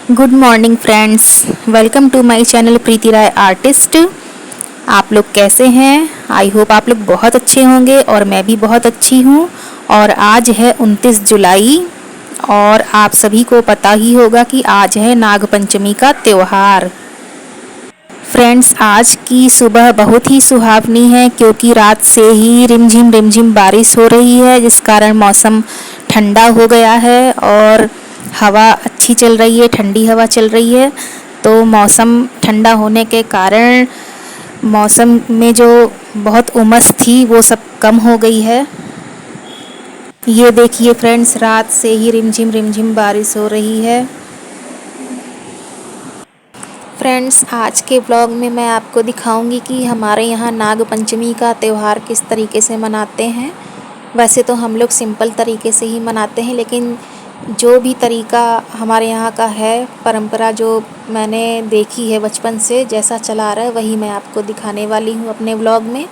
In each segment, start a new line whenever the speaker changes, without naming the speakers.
Good morning friends, welcome to my channel Preeti Rai artist. आप लोग कैसे हैं? आई होप आप लोग बहुत अच्छे होंगे और मैं भी बहुत अच्छी हूँ। और आज है 29 जुलाई और आप सभी को पता ही होगा कि आज है नाग पंचमी का त्यौहार। फ्रेंड्स, आज की सुबह बहुत ही सुहावनी है क्योंकि रात से ही रिमझिम बारिश हो रही है, जिस कारण मौसम ठंडा हो गया है और हवा अच्छी चल रही है, ठंडी हवा चल रही है। तो मौसम ठंडा होने के कारण मौसम में जो बहुत उमस थी वो सब कम हो गई है। ये देखिए फ्रेंड्स, रात से ही रिमझिम बारिश हो रही है। फ्रेंड्स, आज के ब्लॉग में मैं आपको दिखाऊंगी कि हमारे यहाँ नाग पंचमी का त्यौहार किस तरीके से मनाते हैं। वैसे तो हम लोग सिंपल तरीके से ही मनाते हैं, लेकिन जो भी तरीका हमारे यहाँ का है, परंपरा जो मैंने देखी है बचपन से, जैसा चला रहा है वही मैं आपको दिखाने वाली हूँ अपने ब्लॉग में।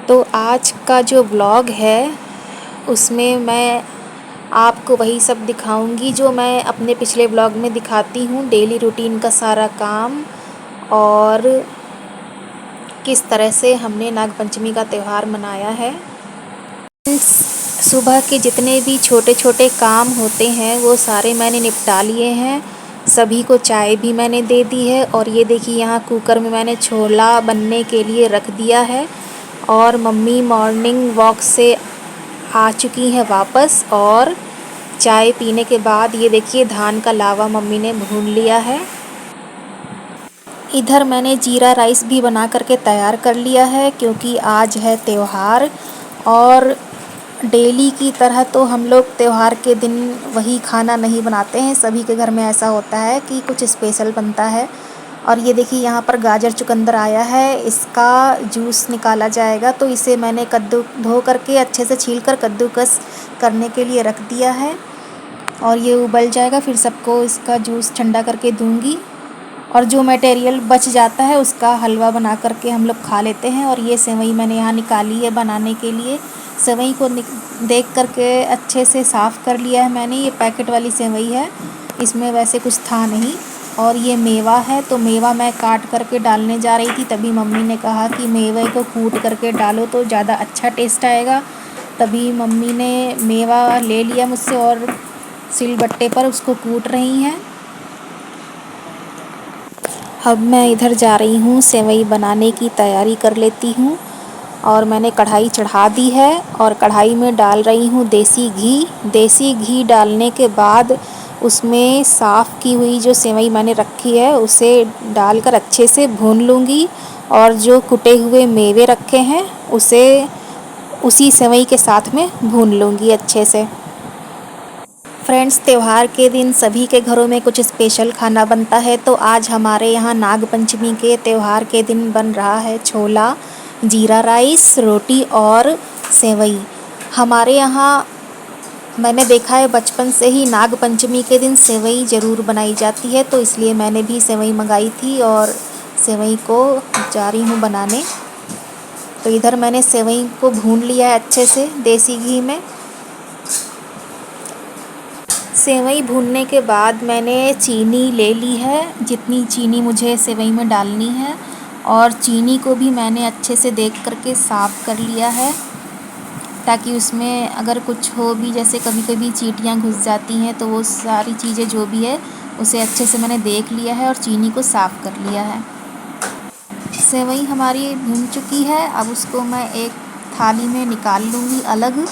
तो आज का जो ब्लॉग है उसमें मैं आपको वही सब दिखाऊंगी जो मैं अपने पिछले ब्लॉग में दिखाती हूँ, डेली रूटीन का सारा काम और किस तरह से हमने नाग पंचमी का त्यौहार मनाया है। सुबह के जितने भी छोटे छोटे काम होते हैं वो सारे मैंने निपटा लिए हैं। सभी को चाय भी मैंने दे दी है और ये देखिए यहाँ कुकर में मैंने छोला बनने के लिए रख दिया है। और मम्मी मॉर्निंग वॉक से आ चुकी हैं वापस और चाय पीने के बाद ये देखिए धान का लावा मम्मी ने भून लिया है। इधर मैंने जीरा राइस भी बना करके तैयार कर लिया है क्योंकि आज है त्यौहार। और डेली की तरह तो हम लोग त्यौहार के दिन वही खाना नहीं बनाते हैं, सभी के घर में ऐसा होता है कि कुछ स्पेशल बनता है। और ये देखिए यहाँ पर गाजर चुकंदर आया है, इसका जूस निकाला जाएगा। तो इसे मैंने कद्दू धो करके अच्छे से छील कर कद्दूकस करने के लिए रख दिया है और ये उबल जाएगा, फिर सबको इसका जूस ठंडा करके दूंगी। और जो मटेरियल बच जाता है उसका हलवा बना करके हम लोग खा लेते हैं। और ये सेवई मैंने यहाँ निकाली है बनाने के लिए। सेवई को देख करके अच्छे से साफ़ कर लिया है मैंने। ये पैकेट वाली सेवई है, इसमें वैसे कुछ था नहीं। और ये मेवा है, तो मेवा मैं काट करके डालने जा रही थी, तभी मम्मी ने कहा कि मेवे को कूट करके डालो तो ज़्यादा अच्छा टेस्ट आएगा। तभी मम्मी ने मेवा ले लिया मुझसे और सिलबट्टे पर उसको कूट रही हैं। अब मैं इधर जा रही हूँ सेवई बनाने की तैयारी कर लेती हूँ। और मैंने कढ़ाई चढ़ा दी है और कढ़ाई में डाल रही हूँ देसी घी। देसी घी डालने के बाद उसमें साफ़ की हुई जो सेवई मैंने रखी है उसे डालकर अच्छे से भून लूँगी। और जो कुटे हुए मेवे रखे हैं उसे उसी सेवई के साथ में भून लूँगी अच्छे से। फ्रेंड्स, त्यौहार के दिन सभी के घरों में कुछ स्पेशल खाना बनता है, तो आज हमारे यहाँ नाग पंचमी के त्यौहार के दिन बन रहा है छोला, जीरा राइस, रोटी और सेवई। हमारे यहाँ मैंने देखा है बचपन से ही नाग पंचमी के दिन सेवई ज़रूर बनाई जाती है, तो इसलिए मैंने भी सेवई मंगाई थी और सेवई को जा रही हूँ बनाने। तो इधर मैंने सेवई को भून लिया है अच्छे से देसी घी में। सेवई भूनने के बाद मैंने चीनी ले ली है, जितनी चीनी मुझे सेवई में डालनी है। और चीनी को भी मैंने अच्छे से देख करके साफ़ कर लिया है, ताकि उसमें अगर कुछ हो भी, जैसे कभी कभी चींटियाँ घुस जाती हैं, तो वो सारी चीज़ें जो भी है उसे अच्छे से मैंने देख लिया है और चीनी को साफ़ कर लिया है। सेवई हमारी भून चुकी है, अब उसको मैं एक थाली में निकाल लूँगी अलग।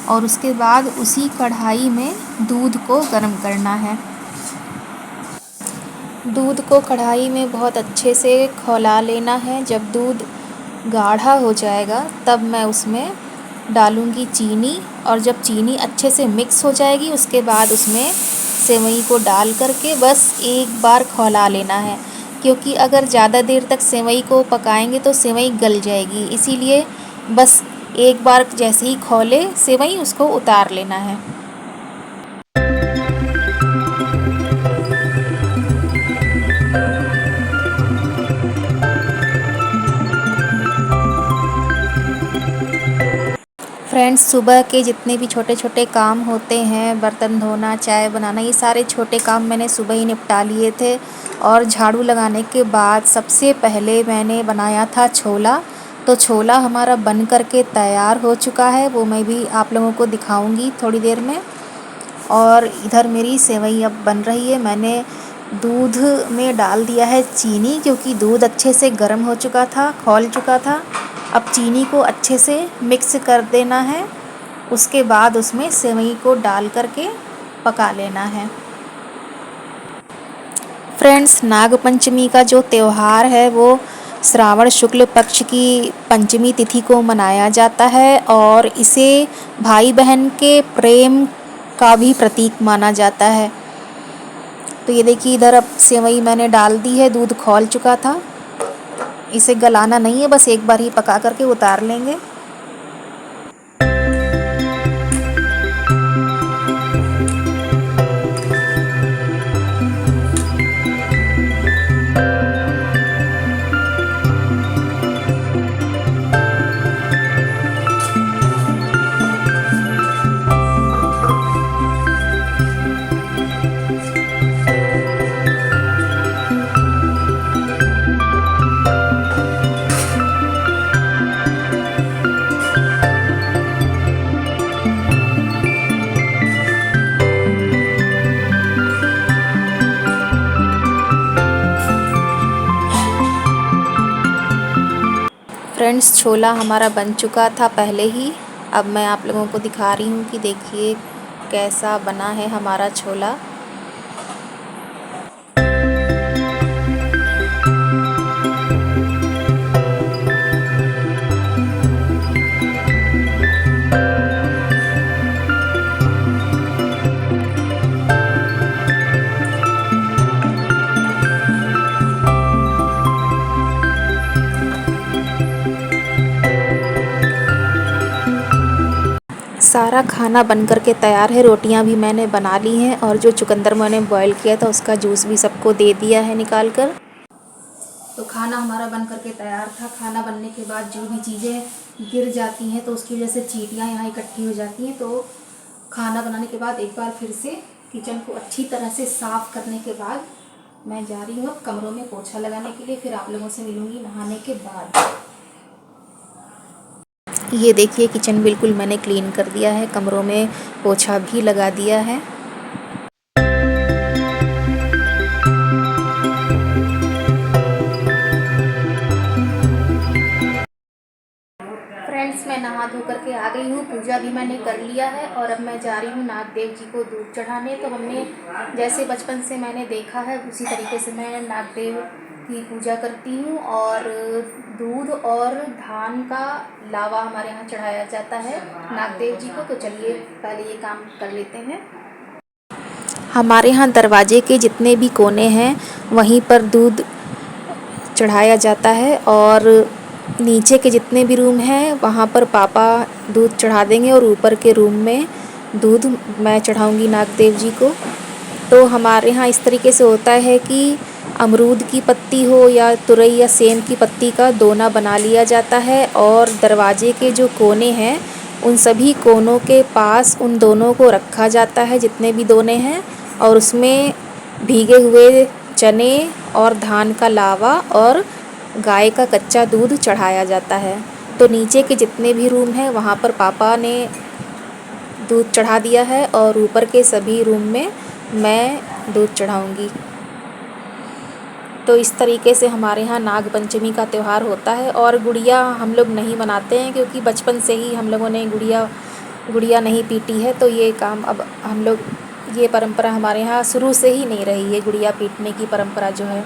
और उसके बाद उसी कढ़ाई में दूध को गर्म करना है। दूध को कढ़ाई में बहुत अच्छे से खौला लेना है। जब दूध गाढ़ा हो जाएगा तब मैं उसमें डालूँगी चीनी। और जब चीनी अच्छे से मिक्स हो जाएगी उसके बाद उसमें सेवई को डाल करके बस एक बार खौला लेना है, क्योंकि अगर ज़्यादा देर तक सेवई को पकाएंगे तो सेवई गल जाएगी। इसीलिए बस एक बार जैसे ही खौले सेवई उसको उतार लेना है। फ्रेंड्स, सुबह के जितने भी छोटे छोटे काम होते हैं, बर्तन धोना, चाय बनाना, ये सारे छोटे काम मैंने सुबह ही निपटा लिए थे। और झाड़ू लगाने के बाद सबसे पहले मैंने बनाया था छोला। तो छोला हमारा बन कर के तैयार हो चुका है, वो मैं भी आप लोगों को दिखाऊंगी थोड़ी देर में। और इधर मेरी सेवई अब बन रही है। मैंने दूध में डाल दिया है चीनी, क्योंकि दूध अच्छे से गर्म हो चुका था, खौल चुका था। अब चीनी को अच्छे से मिक्स कर देना है, उसके बाद उसमें सेवई को डाल करके पका लेना है। फ्रेंड्स, नाग पंचमी का जो त्यौहार है वो श्रावण शुक्ल पक्ष की पंचमी तिथि को मनाया जाता है और इसे भाई बहन के प्रेम का भी प्रतीक माना जाता है। तो ये देखिए, इधर अब सेवई मैंने डाल दी है, दूध खौल चुका था। इसे गलाना नहीं है, बस एक बार ही पका करके उतार लेंगे। फ्रेंड्स, छोला हमारा बन चुका था पहले ही। अब मैं आप लोगों को दिखा रही हूँ कि देखिए कैसा बना है हमारा छोला। सारा खाना बन कर के तैयार है। रोटियां भी मैंने बना ली हैं और जो चुकंदर मैंने बॉईल किया था उसका जूस भी सबको दे दिया है निकाल कर। तो खाना हमारा बन कर के तैयार था। खाना बनने के बाद जो भी चीज़ें गिर जाती हैं तो उसकी वजह से चींटियाँ यहाँ इकट्ठी हो जाती हैं। तो खाना बनाने के बाद एक बार फिर से किचन को अच्छी तरह से साफ़ करने के बाद मैं जा रही हूँ अब कमरों में पोछा लगाने के लिए। फिर आप लोगों से मिलूँगी नहाने के बाद। ये देखिए, किचन बिल्कुल मैंने क्लीन कर दिया है, कमरों में पोछा भी लगा दिया है। फ्रेंड्स, मैं नहा धो करके आ गई हूँ। पूजा भी मैंने कर लिया है और अब मैं जा रही हूँ नागदेव जी को दूध चढ़ाने। तो हमने जैसे बचपन से मैंने देखा है उसी तरीके से मैं नागदेव की पूजा करती हूँ। और दूध और धान का लावा हमारे यहाँ चढ़ाया जाता है नागदेव जी को। तो चलिए पहले ये काम कर लेते हैं। हमारे यहाँ दरवाजे के जितने भी कोने हैं वहीं पर दूध चढ़ाया जाता है और नीचे के जितने भी रूम हैं वहाँ पर पापा दूध चढ़ा देंगे और ऊपर के रूम में दूध मैं चढ़ाऊँगी नागदेव जी को। तो हमारे यहाँ इस तरीके से होता है कि अमरूद की पत्ती हो या तुरई या सेम की पत्ती का दोना बना लिया जाता है और दरवाजे के जो कोने हैं उन सभी कोनों के पास उन दोनों को रखा जाता है, जितने भी दोने हैं, और उसमें भीगे हुए चने और धान का लावा और गाय का कच्चा दूध चढ़ाया जाता है। तो नीचे के जितने भी रूम हैं वहाँ पर पापा ने दूध चढ़ा दिया है और ऊपर के सभी रूम में मैं दूध चढ़ाऊँगी। तो इस तरीके से हमारे यहाँ नाग पंचमी का त्यौहार होता है। और गुड़िया हम लोग नहीं बनाते हैं क्योंकि बचपन से ही हम लोगों ने गुड़िया नहीं पीटी है। तो ये काम अब हम लोग, ये परंपरा हमारे यहाँ शुरू से ही नहीं रही है। गुड़िया पीटने की परंपरा जो है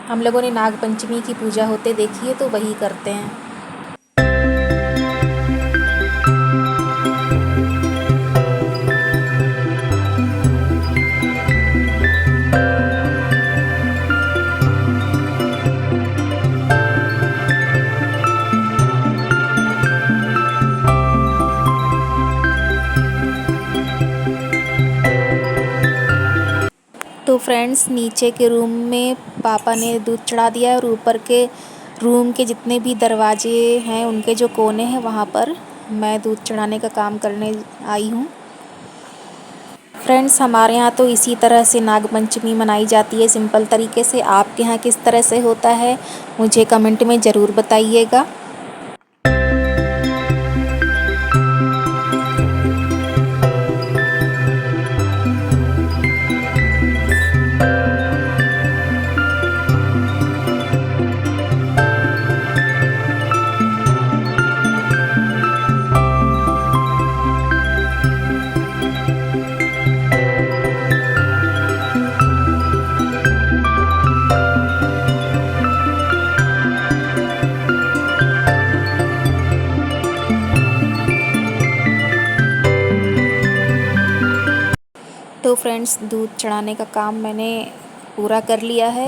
हम लोगों ने नाग पंचमी की पूजा होते देखी है तो वही करते हैं। तो फ्रेंड्स, नीचे के रूम में पापा ने दूध चढ़ा दिया है और ऊपर के रूम के जितने भी दरवाजे हैं उनके जो कोने हैं वहाँ पर मैं दूध चढ़ाने का काम करने आई हूँ। फ्रेंड्स, हमारे यहाँ तो इसी तरह से नागपंचमी मनाई जाती है, सिंपल तरीके से। आपके यहाँ किस तरह से होता है मुझे कमेंट में ज़रूर बताइएगा। तो फ्रेंड्स, दूध चढ़ाने का काम मैंने पूरा कर लिया है।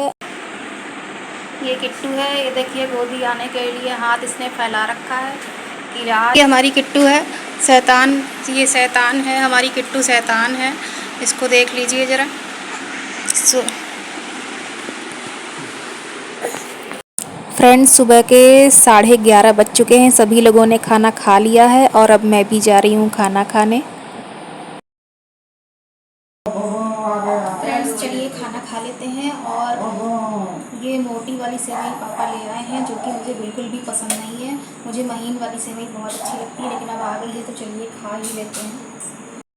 ये किट्टू है, ये देखिए गोदी आने के लिए हाथ इसने फैला रखा है कि आज ये हमारी किट्टू है शैतान। ये शैतान है, हमारी किट्टू शैतान है। इसको देख लीजिए ज़रा। फ्रेंड्स, सुबह के 11:30 बज चुके हैं। सभी लोगों ने खाना खा लिया है और अब मैं भी जा रही हूँ खाना खाने। फ्रेंड्स, चलिए खाना खा लेते हैं। और ये मोटी वाली सेवई पापा ले आए हैं, जो कि मुझे बिल्कुल भी पसंद नहीं है। मुझे महीन वाली सेवई बहुत अच्छी लगती है, लेकिन अब आ गई है तो चलिए खा ही लेते हैं।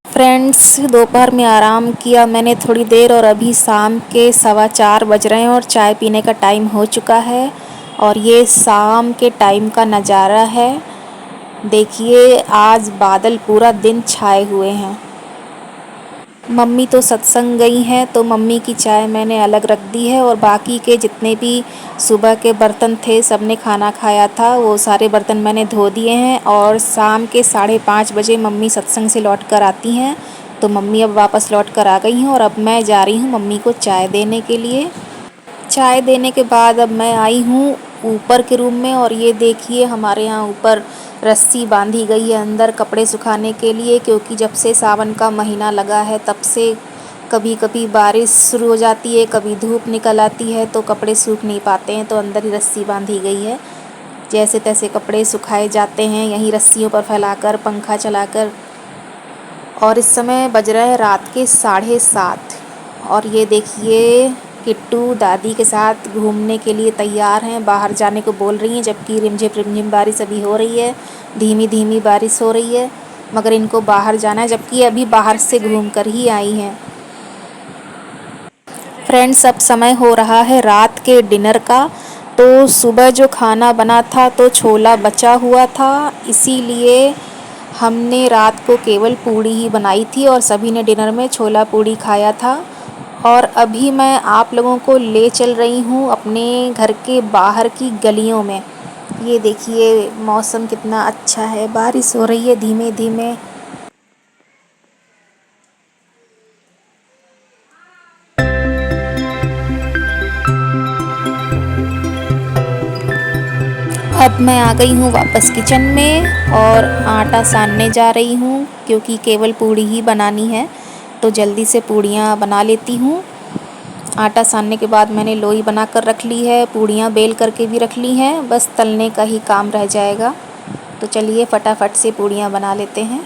फ्रेंड्स, दोपहर में आराम किया मैंने थोड़ी देर और अभी शाम के 4:15 बज रहे हैं और चाय पीने का टाइम हो चुका है। और ये शाम के टाइम का नज़ारा है। देखिए, आज बादल पूरा दिन छाए हुए हैं। मम्मी तो सत्संग गई हैं, तो मम्मी की चाय मैंने अलग रख दी है। और बाकी के जितने भी सुबह के बर्तन थे, सबने खाना खाया था, वो सारे बर्तन मैंने धो दिए हैं। और शाम के 5:30 बजे मम्मी सत्संग से लौट कर आती हैं, तो मम्मी अब वापस लौट कर आ गई हैं। और अब मैं जा रही हूँ मम्मी को चाय देने के लिए। चाय देने के बाद अब मैं आई हूँ ऊपर के रूम में। और ये देखिए, हमारे यहाँ ऊपर रस्सी बांधी गई है अंदर कपड़े सुखाने के लिए, क्योंकि जब से सावन का महीना लगा है तब से कभी कभी बारिश शुरू हो जाती है, कभी धूप निकल आती है, तो कपड़े सूख नहीं पाते हैं, तो अंदर ही रस्सी बांधी गई है। जैसे तैसे कपड़े सुखाए जाते हैं यहीं रस्सियों पर फैलाकर, पंखा चलाकर। और इस समय बज रहा है रात के 7:30। और ये देखिए, किट्टू दादी के साथ घूमने के लिए तैयार हैं, बाहर जाने को बोल रही हैं, जबकि रिमझिम बारिश अभी हो रही है, धीमी धीमी बारिश हो रही है, मगर इनको बाहर जाना है, जबकि अभी बाहर से घूम कर ही आई हैं। फ्रेंड्स, अब समय हो रहा है रात के डिनर का। तो सुबह जो खाना बना था तो छोला बचा हुआ था, इसीलिए हमने रात को केवल पूड़ी ही बनाई थी और सभी ने डिनर में छोला पूड़ी खाया था। और अभी मैं आप लोगों को ले चल रही हूँ अपने घर के बाहर की गलियों में। ये देखिए, मौसम कितना अच्छा है, बारिश हो रही है धीमे धीमे। अब मैं आ गई हूँ वापस किचन में और आटा सानने जा रही हूँ, क्योंकि केवल पूड़ी ही बनानी है, तो जल्दी से पूड़ियाँ बना लेती हूँ। आटा सानने के बाद मैंने लोई बना कर रख ली है, पूड़ियाँ बेल करके भी रख ली हैं, बस तलने का ही काम रह जाएगा। तो चलिए फटाफट से पूड़ियाँ बना लेते हैं।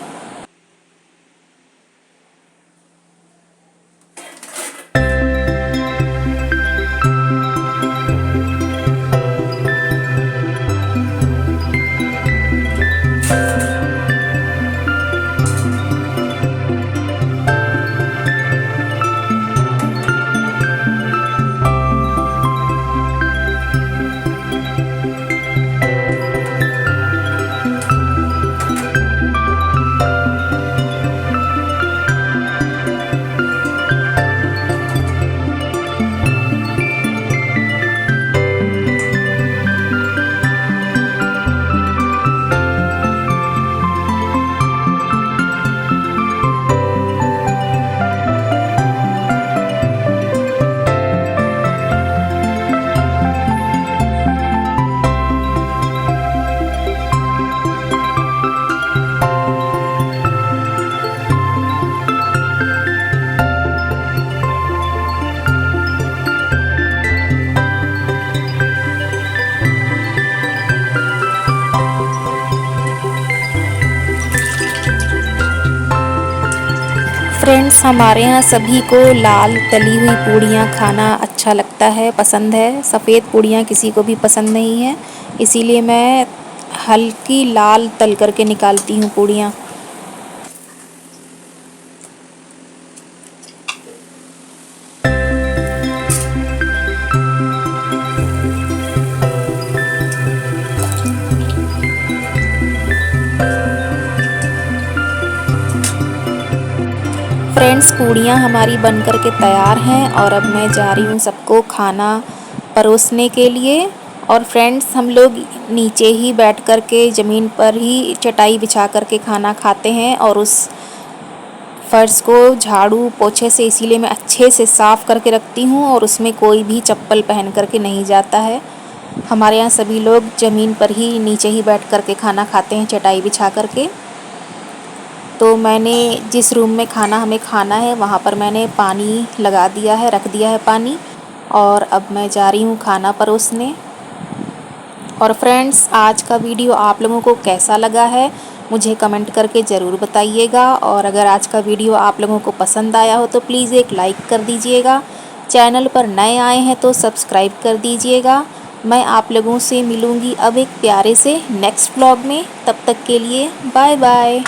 फ्रेंड्स, हमारे यहाँ सभी को लाल तली हुई पूड़ियाँ खाना अच्छा लगता है, पसंद है। सफ़ेद पूड़ियाँ किसी को भी पसंद नहीं है, इसीलिए मैं हल्की लाल तल करके निकालती हूँ पूड़ियाँ। फ्रेंड्स, पूड़ियाँ हमारी बन कर के तैयार हैं और अब मैं जा रही हूँ सबको खाना परोसने के लिए। और फ्रेंड्स, हम लोग नीचे ही बैठ कर के ज़मीन पर ही चटाई बिछा कर के खाना खाते हैं और उस फर्श को झाड़ू पोछे से इसीलिए मैं अच्छे से साफ़ करके रखती हूँ और उसमें कोई भी चप्पल पहन कर के नहीं जाता है। हमारे यहाँ सभी लोग ज़मीन पर ही नीचे ही बैठ कर के खाना खाते हैं चटाई बिछा कर के। तो मैंने जिस रूम में खाना हमें खाना है वहाँ पर मैंने पानी लगा दिया है, रख दिया है पानी, और अब मैं जा रही हूँ खाना परोसने। और फ्रेंड्स, आज का वीडियो आप लोगों को कैसा लगा है मुझे कमेंट करके ज़रूर बताइएगा। और अगर आज का वीडियो आप लोगों को पसंद आया हो तो प्लीज़ एक लाइक कर दीजिएगा। चैनल पर नए आए हैं तो सब्सक्राइब कर दीजिएगा। मैं आप लोगों से मिलूँगी अब एक प्यारे से नेक्स्ट व्लॉग में। तब तक के लिए बाय बाय।